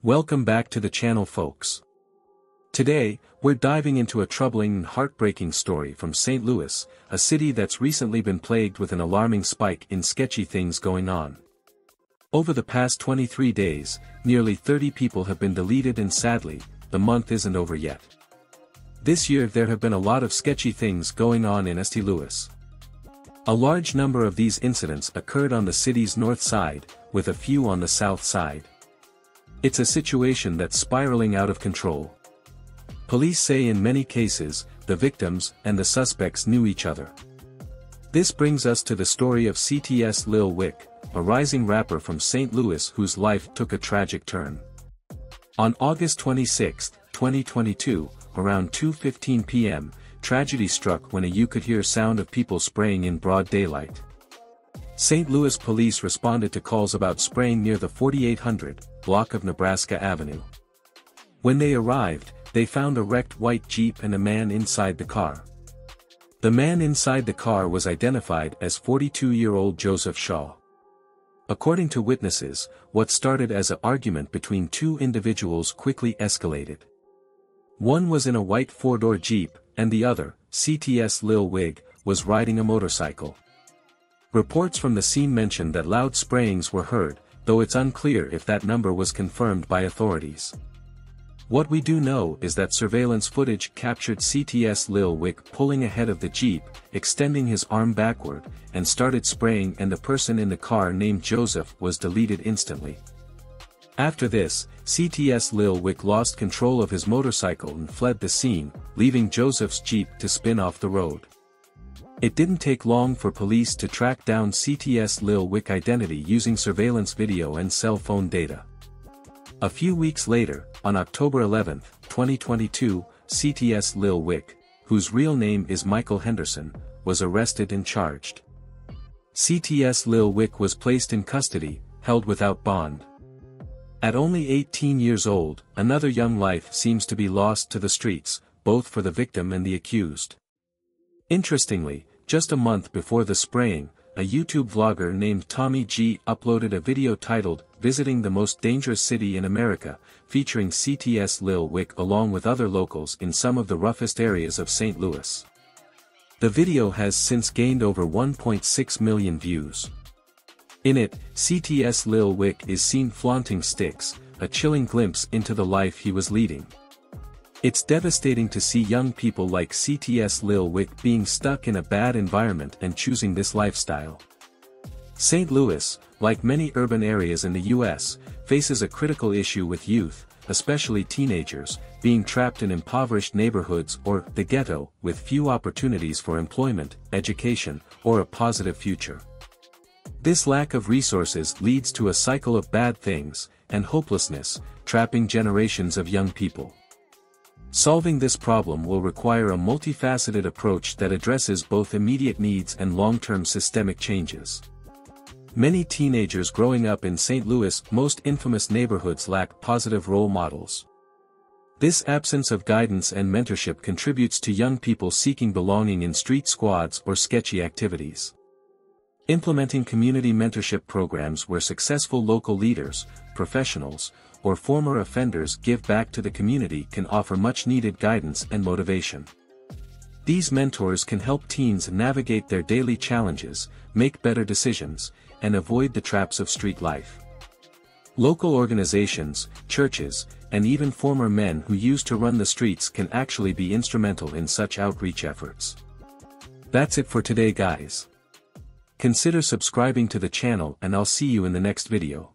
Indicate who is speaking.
Speaker 1: Welcome back to the channel, folks. Today, we're diving into a troubling and heartbreaking story from St. Louis, a city that's recently been plagued with an alarming spike in sketchy things going on. Over the past 23 days, nearly 30 people have been deleted, and sadly, the month isn't over yet. This year there have been a lot of sketchy things going on in St. Louis. A large number of these incidents occurred on the city's north side, with a few on the south side. It's a situation that's spiraling out of control. Police say in many cases, the victims and the suspects knew each other. This brings us to the story of CTS Luh Wick, a rising rapper from St. Louis whose life took a tragic turn. On August 26, 2022, around 2:15 p.m., tragedy struck when you could hear sound of people spraying in broad daylight. St. Louis police responded to calls about spraying near the 4800 block of Nebraska Avenue. When they arrived, they found a wrecked white Jeep and a man inside the car. The man inside the car was identified as 42-year-old Joseph Shaw. According to witnesses, what started as an argument between two individuals quickly escalated. One was in a white four-door Jeep, and the other, CTS Luh Wick, was riding a motorcycle. Reports from the scene mentioned that loud sprayings were heard, though it's unclear if that number was confirmed by authorities. What we do know is that surveillance footage captured CTS Luh Wick pulling ahead of the Jeep, extending his arm backward, and started spraying, and the person in the car named Joseph was deleted instantly. After this, CTS Luh Wick lost control of his motorcycle and fled the scene, leaving Joseph's Jeep to spin off the road. It didn't take long for police to track down CTS Luh Wick's identity using surveillance video and cell phone data. A few weeks later, on October 11, 2022, CTS Luh Wick, whose real name is Michael Henderson, was arrested and charged. CTS Luh Wick was placed in custody, held without bond. At only 18 years old, another young life seems to be lost to the streets, both for the victim and the accused. Interestingly, just a month before the spraying, a YouTube vlogger named tommyg uploaded a video titled, "Visiting the Most Dangerous City in America," featuring CTS Luh Wick along with other locals in some of the roughest areas of St. Louis. The video has since gained over 1.6 million views. In it, CTS Luh Wick is seen flaunting sticks, a chilling glimpse into the life he was leading. It's devastating to see young people like CTS Luh Wick being stuck in a bad environment and choosing this lifestyle. St. Louis, like many urban areas in the U.S., faces a critical issue with youth, especially teenagers, being trapped in impoverished neighborhoods or the ghetto, with few opportunities for employment, education, or a positive future. This lack of resources leads to a cycle of bad things and hopelessness, trapping generations of young people. Solving this problem will require a multifaceted approach that addresses both immediate needs and long-term systemic changes. Many teenagers growing up in St. Louis' most infamous neighborhoods lack positive role models. This absence of guidance and mentorship contributes to young people seeking belonging in street squads or sketchy activities. Implementing community mentorship programs where successful local leaders, professionals, or former offenders give back to the community can offer much-needed guidance and motivation. These mentors can help teens navigate their daily challenges, make better decisions, and avoid the traps of street life. Local organizations, churches, and even former men who used to run the streets can actually be instrumental in such outreach efforts. That's it for today, guys. Consider subscribing to the channel, and I'll see you in the next video.